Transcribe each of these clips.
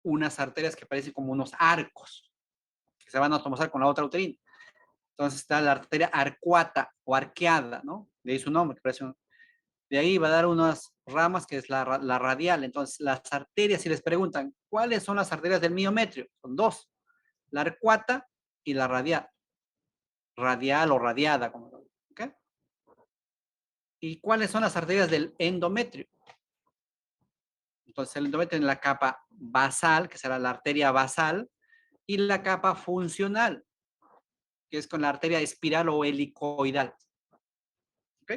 unas arterias que parecen como unos arcos, que se van a tomar con la otra uterina. Entonces está la arteria arcuata o arqueada, ¿no? De ahí su nombre, de ahí va a dar unas ramas que es la radial. Entonces, las arterias, si les preguntan, ¿cuáles son las arterias del miometrio? Son dos, la arcuata y la radial. Radial o radiada, como lo digo, ¿ok? ¿Y cuáles son las arterias del endometrio? Entonces, el endometrio en la capa basal, que será la arteria basal, y la capa funcional, que es con la arteria espiral o helicoidal. ¿Ok?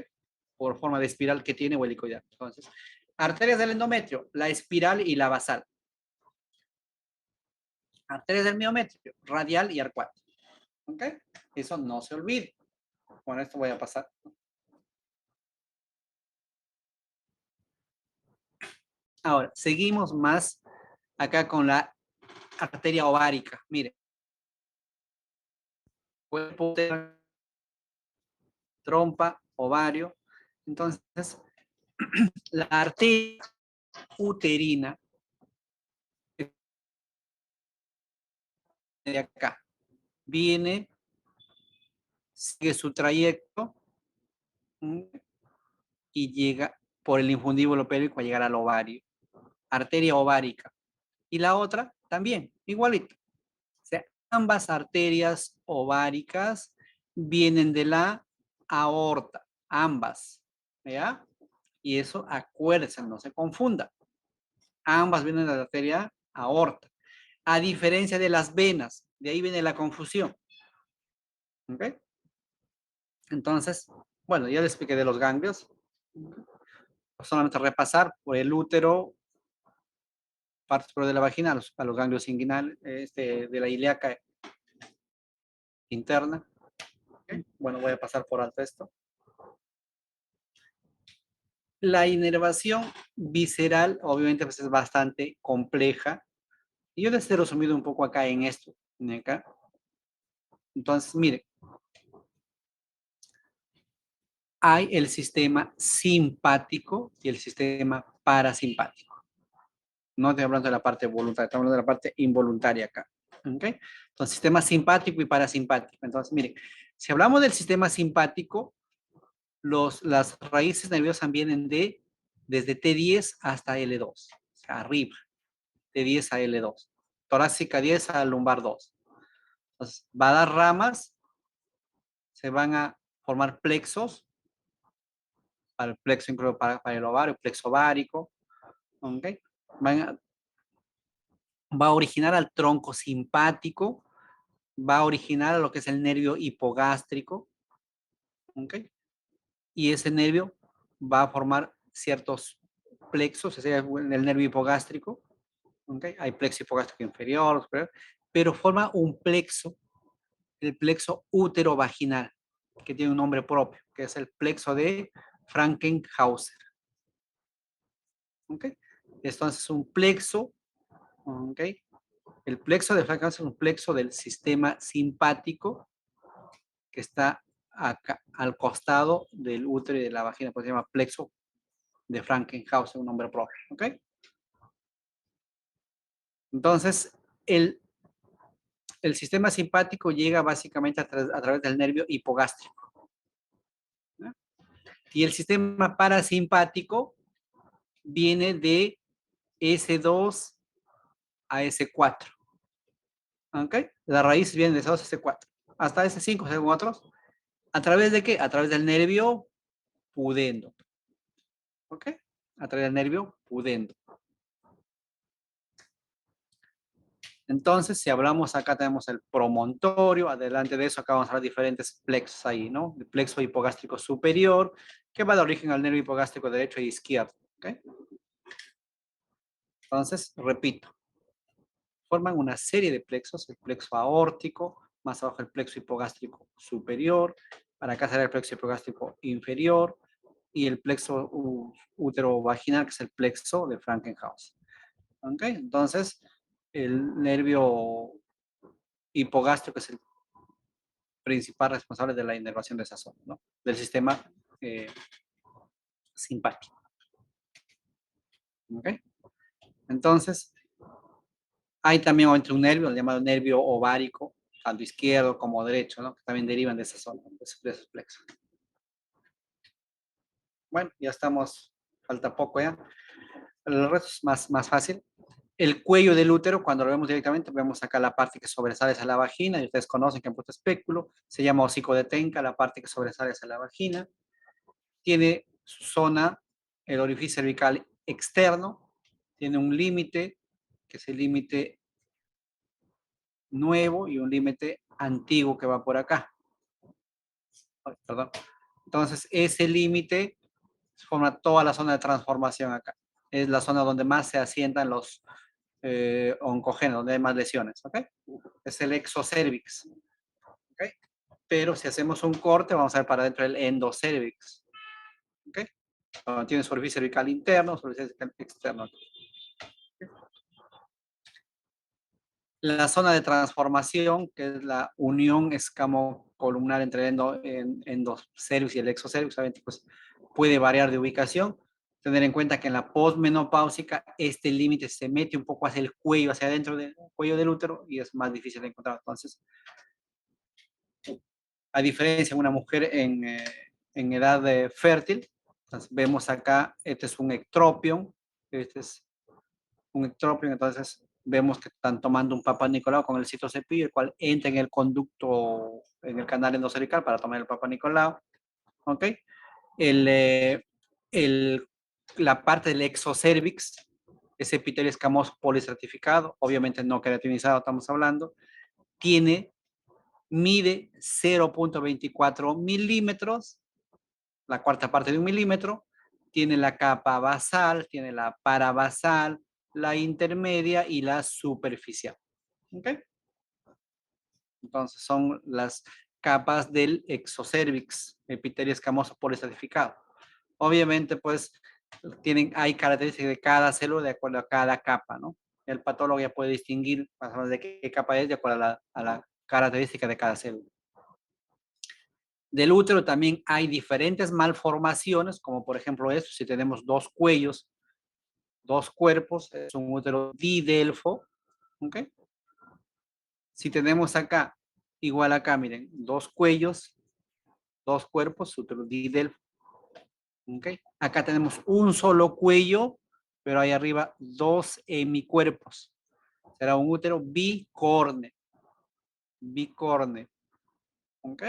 Por forma de espiral que tiene o helicoidal. Entonces, arterias del endometrio, la espiral y la basal. Arterias del miometrio, radial y arcuata. ¿Ok? Eso no se olvide. Bueno, esto voy a pasar. Ahora, seguimos más acá con la arteria ovárica. Mire, cuerpo, trompa, ovario. Entonces, la arteria uterina de acá viene, sigue su trayecto y llega por el infundíbulo pélvico a llegar al ovario. Arteria ovárica. Y la otra también, igualito. O sea, ambas arterias ováricas vienen de la aorta, ambas, ¿ya? Y eso, acuérdense, no se confunda. Ambas vienen de la arteria aorta. A diferencia de las venas, de ahí viene la confusión. ¿Ok? Entonces, bueno, ya les expliqué de los ganglios. Solamente repasar por el útero, parte superior de la vagina, a los ganglios inguinales, de la ilíaca interna. ¿Okay? Bueno, voy a pasar por alto esto. La inervación visceral, obviamente, pues es bastante compleja. Y yo les he resumido un poco acá en esto. Acá. Entonces, mire, hay el sistema simpático y el sistema parasimpático. No estoy hablando de la parte voluntaria, estamos hablando de la parte involuntaria acá. ¿Okay? Entonces, sistema simpático y parasimpático. Entonces, mire, si hablamos del sistema simpático, las raíces nerviosas vienen desde T10 hasta L2, o sea, arriba, T10 a L2, torácica 10 a lumbar 2. Entonces, va a dar ramas, se van a formar plexos, para el plexo incluso para el ovario, plexo ovárico, ¿ok? Va a originar al tronco simpático, va a originar lo que es el nervio hipogástrico, ¿ok? Y ese nervio va a formar ciertos plexos, ese es el nervio hipogástrico, ¿okay? Hay plexo hipogástrico inferior, superior, pero forma un plexo, el plexo útero-vaginal, que tiene un nombre propio, que es el plexo de Frankenhauser. ¿Okay? Entonces, un plexo, ¿okay? El plexo de Frankenhauser es un plexo del sistema simpático que está acá, al costado del útero y de la vagina, pues se llama plexo de Frankenhauser, un nombre propio. ¿Ok? Entonces, el sistema simpático llega básicamente a través del nervio hipogástrico, ¿no? Y el sistema parasimpático viene de S2 a S4. ¿Ok? La raíz viene de S2 a S4. Hasta S5, según otros. ¿A través de qué? A través del nervio pudendo. ¿Ok? A través del nervio pudendo. Entonces, si hablamos acá, tenemos el promontorio, adelante de eso acá vamos a ver diferentes plexos ahí, ¿no? El plexo hipogástrico superior, que va de origen al nervio hipogástrico derecho e izquierdo, ¿ok? Entonces, repito, forman una serie de plexos, el plexo aórtico, más abajo el plexo hipogástrico superior, para acá será el plexo hipogástrico inferior, y el plexo útero-vaginal, que es el plexo de Frankenhaus. ¿Ok? Entonces, el nervio hipogástrico es el principal responsable de la inervación de esa zona, ¿no? Del sistema simpático. ¿Ok? Entonces, Hay también otro nervio, el llamado nervio ovárico, tanto izquierdo como derecho, ¿no? Que también derivan de esa zona, de esos plexos. Bueno, ya estamos, falta poco ya. El resto es más fácil. El cuello del útero, cuando lo vemos directamente, vemos acá la parte que sobresale hacia la vagina, y ustedes conocen que en puto espéculo se llama hocico de Tenca, la parte que sobresale hacia la vagina. Tiene su zona, el orificio cervical externo, tiene un límite, que es el límite nuevo, y un límite antiguo que va por acá. Ay, perdón. Entonces, ese límite forma toda la zona de transformación acá. Es la zona donde más se asientan los oncogéneos, donde hay más lesiones, ¿ok? Es el exocervix, ¿ok? Pero si hacemos un corte, vamos a ver para dentro del endocervix, ¿ok? Tiene su orificio cervical interno, su orificio cervical externo. La zona de transformación, que es la unión escamocolumnar entre el endocervix y el exocervix, obviamente, pues, puede variar de ubicación. Tener en cuenta que en la posmenopáusica este límite se mete un poco hacia el cuello, hacia adentro del cuello del útero, y es más difícil de encontrar. Entonces, a diferencia de una mujer en edad fértil, entonces vemos acá, este es un ectropion, este es un ectropion, entonces vemos que están tomando un Papa Nicolau con el citocepillo, el cual entra en el conducto, en el canal endocervical para tomar el Papa Nicolau, ¿ok? El, eh, el, la parte del exocervix, ese epitelio escamoso polistratificado, obviamente no queratinizado, estamos hablando, mide 0.24 milímetros, la cuarta parte de un milímetro, tiene la capa basal, tiene la parabasal, la intermedia y la superficial. ¿Ok? Entonces son las capas del exocervix, epitelio escamoso poliestratificado. Obviamente, pues, hay características de cada célula de acuerdo a cada capa, ¿no? El patólogo ya puede distinguir más o menos de qué capa es de acuerdo a la característica de cada célula. Del útero también hay diferentes malformaciones, como por ejemplo esto, si tenemos dos cuellos, dos cuerpos, es un útero didelfo, ¿ok? Si tenemos acá, igual acá, miren, dos cuellos, dos cuerpos, útero didelfo, ¿ok? Acá tenemos un solo cuello, pero ahí arriba dos hemicuerpos. Será un útero bicorne, ¿ok?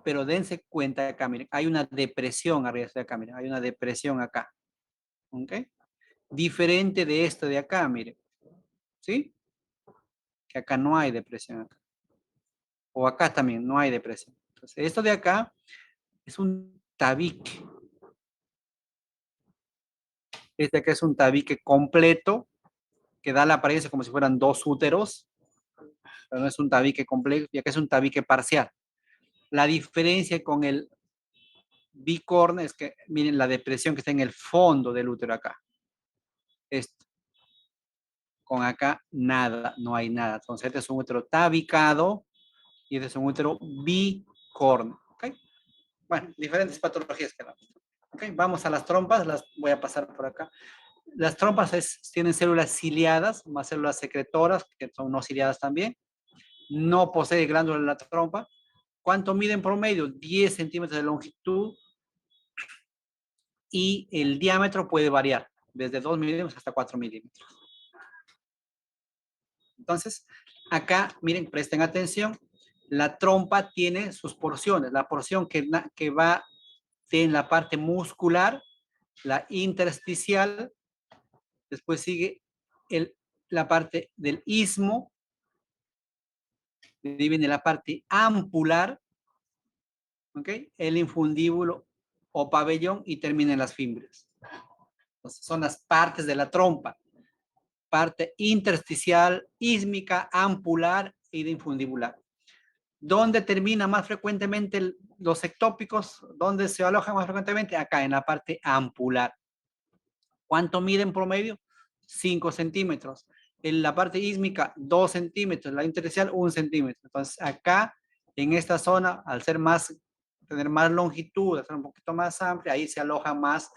Pero dense cuenta acá, miren, hay una depresión arriba de acá, miren, hay una depresión acá, ¿ok? Diferente de esto de acá, miren, ¿sí? Que acá no hay depresión acá. O acá también no hay depresión. Entonces, esto de acá es un tabique. Este acá es un tabique completo que da la apariencia como si fueran dos úteros, pero no es un tabique completo, ya que es un tabique parcial. La diferencia con el bicorne es que, miren, la depresión que está en el fondo del útero acá. Esto. Con acá nada, no hay nada. Entonces, este es un útero tabicado y este es un útero bicorne. ¿Ok? Bueno, diferentes patologías que damos. ¿Ok? Vamos a las trompas, las voy a pasar por acá. Las trompas tienen células ciliadas, más células secretoras, que son no ciliadas también. No posee glándula en la trompa. ¿Cuánto mide en promedio? 10 centímetros de longitud, y el diámetro puede variar, desde 2 milímetros hasta 4 milímetros. Entonces, acá, miren, presten atención, la trompa tiene sus porciones. La porción que va en la parte muscular, la intersticial, después sigue la parte del istmo, viene la parte ampular, ¿ok? El infundíbulo o pabellón, y termina en las fimbrias. Entonces, son las partes de la trompa. Parte intersticial, ísmica, ampular y de infundibular. ¿Dónde termina más frecuentemente los ectópicos? ¿Dónde se alojan más frecuentemente? Acá, en la parte ampular. ¿Cuánto mide en promedio? 5 centímetros. En la parte ísmica, 2 centímetros. La intersticial, 1 centímetro. Entonces, acá, en esta zona, al ser tener más longitud, al ser un poquito más amplia, ahí se alojan más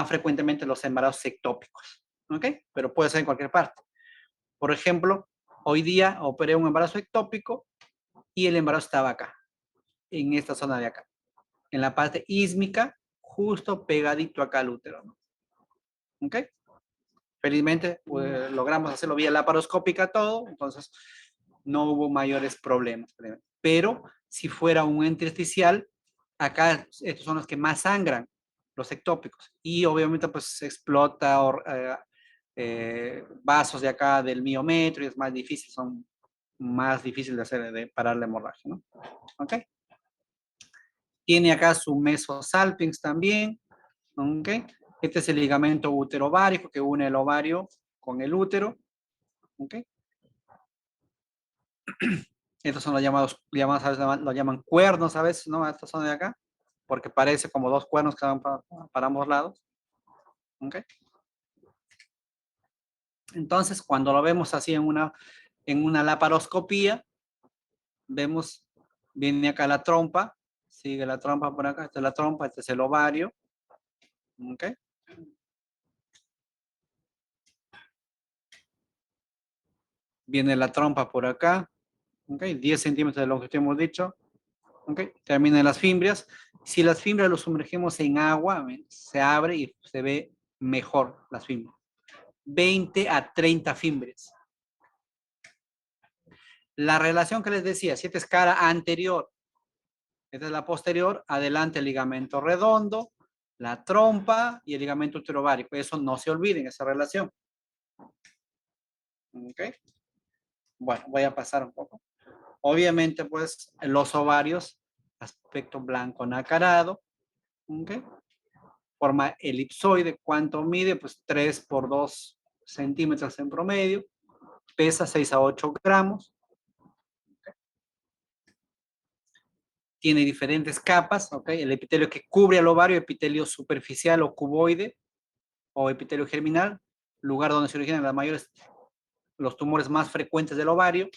frecuentemente los embarazos ectópicos. ¿ok? Pero puede ser en cualquier parte. Por ejemplo, hoy día operé un embarazo ectópico y el embarazo estaba acá, en esta zona de acá, en la parte ísmica, justo pegadito acá al útero, ¿no? ¿Ok? Felizmente pues, logramos hacerlo vía laparoscópica todo, entonces no hubo mayores problemas. Pero si fuera un intersticial, acá estos son los que más sangran, los ectópicos, y obviamente pues se explota vasos de acá del miometro y es más difícil, son más difíciles de hacer, de parar la hemorragia, ¿no? ¿Ok? Tiene acá su mesosalpinx también, ¿ok? Este es el ligamento uterovárico que une el ovario con el útero, ¿ok? Estos son los llamados a veces lo llaman cuernos a veces, ¿no? Esta zona de acá, porque parece como dos cuernos que van para ambos lados, ¿ok? Entonces, cuando lo vemos así en una laparoscopía, vemos, viene acá la trompa, sigue la trompa por acá, esta es la trompa, este es el ovario, ¿ok? Viene la trompa por acá, ¿ok? 10 centímetros de longitud hemos dicho, ¿ok? Terminan las fimbrias. Si las fimbrias lo sumergimos en agua, se abre y se ve mejor las fimbrias. 20 a 30 fimbrias. La relación que les decía, si esta es cara anterior, esta es la posterior, adelante el ligamento redondo, la trompa y el ligamento uterovárico. Eso no se olviden, esa relación. ¿Ok? Bueno, voy a pasar un poco. Obviamente, pues, los ovarios, aspecto blanco nacarado, ¿ok? Forma elipsoide. ¿Cuánto mide? Pues 3 por 2 centímetros en promedio. Pesa 6 a 8 gramos. Tiene diferentes capas, ¿ok? El epitelio que cubre al ovario, epitelio superficial o cuboide, o epitelio germinal, lugar donde se originan los tumores más frecuentes del ovario.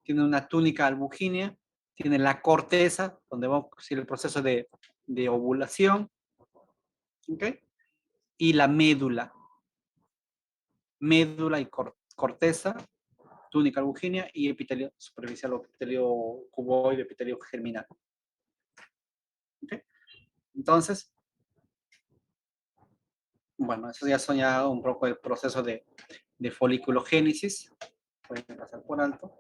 Tiene una túnica albugínea, tiene la corteza, donde va a ocurrir el proceso de ovulación, ¿ok? Y la médula y corteza, túnica albugínea y epitelio superficial o epitelio cuboide, epitelio germinal. ¿Ok? Entonces, bueno, eso ya son ya un poco el proceso de foliculogénesis. Voy a pasar por alto.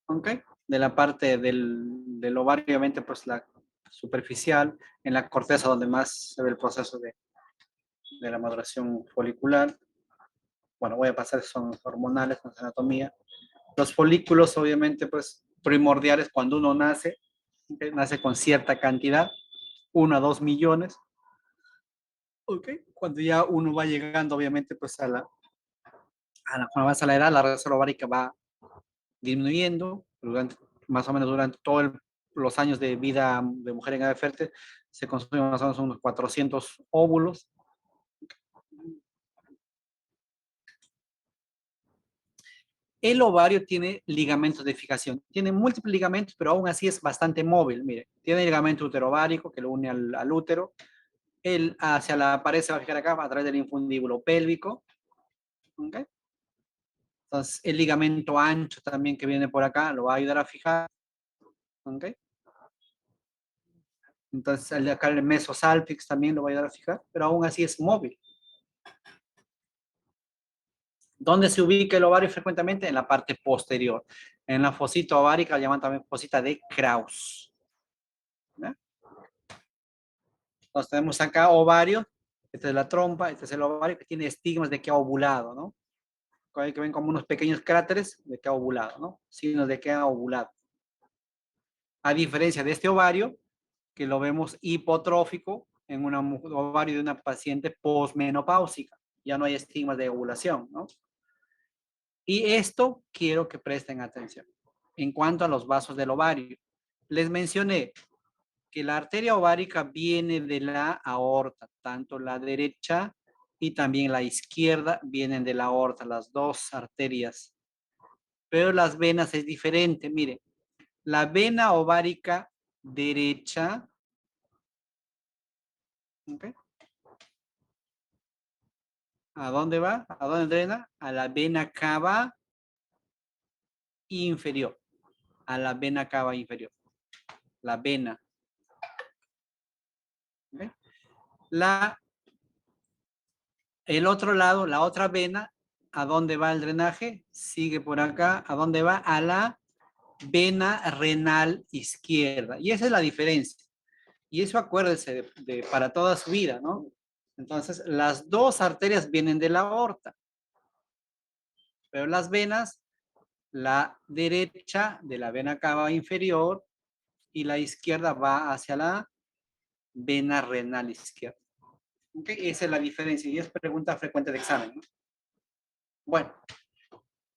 ¿Ok? De la parte del ovario, obviamente, pues la superficial, en la corteza donde más se ve el proceso de la maduración folicular. Bueno, voy a pasar, son hormonales, con anatomía. Los folículos, obviamente, pues primordiales cuando uno nace, ¿okay? Nace con cierta cantidad, 1 a 2 millones. ¿Ok? Cuando ya uno va llegando, obviamente, pues cuando vas a la edad, la reserva ovárica va disminuyendo, más o menos durante todos los años de vida de mujer en edad fértil, se consumen más o menos unos 400 óvulos. El ovario tiene ligamentos de fijación, tiene múltiples ligamentos, pero aún así es bastante móvil. Mire, tiene ligamento uterovárico que lo une al útero, él hacia la pared se va a fijar acá a través del infundíbulo pélvico, ¿okay? Entonces el ligamento ancho también que viene por acá lo va a ayudar a fijar, ¿okay? Entonces acá el mesosalpix también lo va a ayudar a fijar, pero aún así es móvil. ¿Dónde se ubica el ovario frecuentemente? En la parte posterior. En la fosita ovárica, la llaman también fosita de Krauss. ¿Ya? Entonces tenemos acá ovario, esta es la trompa, este es el ovario que tiene estigmas de que ha ovulado, ¿no? Que ven como unos pequeños cráteres de que ha ovulado, ¿no? Signos de que ha ovulado. A diferencia de este ovario, que lo vemos hipotrófico en un ovario de una paciente posmenopáusica. Ya no hay estigmas de ovulación, ¿no? Y esto quiero que presten atención. En cuanto a los vasos del ovario, les mencioné que la arteria ovárica viene de la aorta, tanto la derecha y también la izquierda vienen de la aorta, las dos arterias. Pero las venas es diferente. Mire, la vena ovárica derecha, ¿okay? ¿A dónde va? ¿A dónde drena? A la vena cava inferior. A la vena cava inferior. La vena. ¿Okay? El otro lado, la otra vena, ¿a dónde va el drenaje? Sigue por acá. ¿A dónde va? A la vena renal izquierda. Y esa es la diferencia. Y eso acuérdese para toda su vida, ¿no? Entonces, las dos arterias vienen de la aorta, pero las venas, la derecha de la vena cava inferior y la izquierda va hacia la vena renal izquierda. ¿Okay? Esa es la diferencia y es pregunta frecuente de examen, ¿no? Bueno,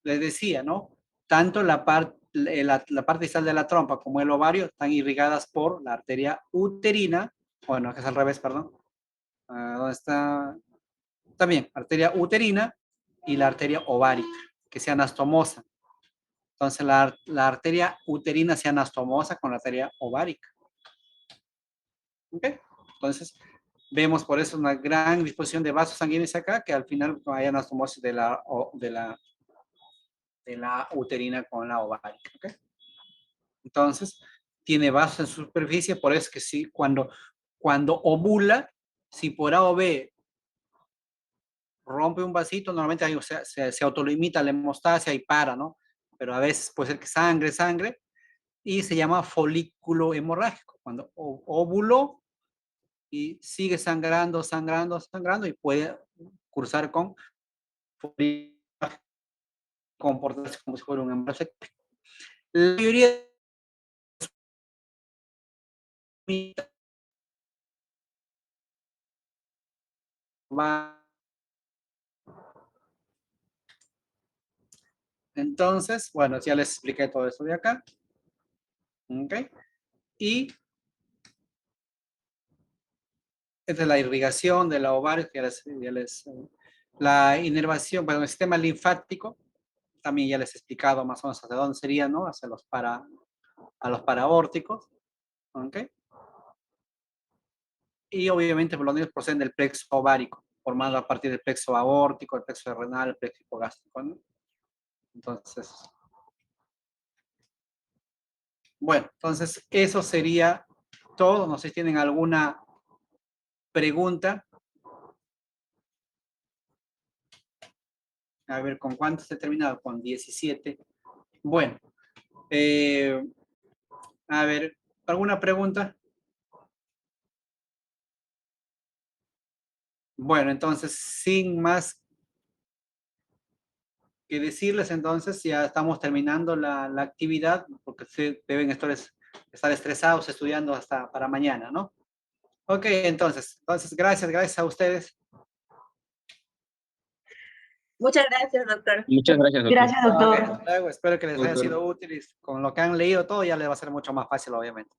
les decía, ¿no? Tanto la parte distal de la trompa como el ovario están irrigadas por la arteria uterina, bueno, que es al revés, perdón. ¿Dónde está? También, arteria uterina y la arteria ovárica, que se anastomosa. Entonces, la arteria uterina se anastomosa con la arteria ovárica. ¿Ok? Entonces, vemos por eso una gran disposición de vasos sanguíneos acá, que al final hay anastomosis de la uterina con la ovárica. ¿Ok? Entonces, tiene vasos en su superficie, por eso es que sí, cuando ovula, si por A o B rompe un vasito, normalmente ahí, o sea, se autolimita la hemostasia y para, ¿no? Pero a veces puede ser que sangre, y se llama folículo hemorrágico. Cuando óvulo y sigue sangrando y puede cursar con folículo, comportarse como si fuera un embarazo. La mayoría va. Entonces, bueno, ya les expliqué todo eso de acá. ¿Ok? Y esta es la irrigación de la ovario, la inervación, bueno, el sistema linfático, también ya les he explicado más o menos hacia dónde sería, ¿no? Hacia a los paraórticos, ¿ok? Y obviamente los niños proceden del plexo ovárico, formado a partir del plexo aórtico, el plexo renal, el plexo hipogástrico, ¿no? Entonces, bueno, entonces eso sería todo. No sé si tienen alguna pregunta. A ver, ¿con cuántos he terminado? Con 17. Bueno, a ver, ¿alguna pregunta? Bueno, entonces, sin más que decirles, entonces ya estamos terminando la actividad, porque se deben estar estresados estudiando hasta para mañana, ¿no? Ok, entonces gracias a ustedes. Muchas gracias, doctor. Muchas gracias, doctor. Gracias, doctor. Luego, espero que les haya Doctor. sido útil. Con lo que han leído todo ya les va a ser mucho más fácil, obviamente.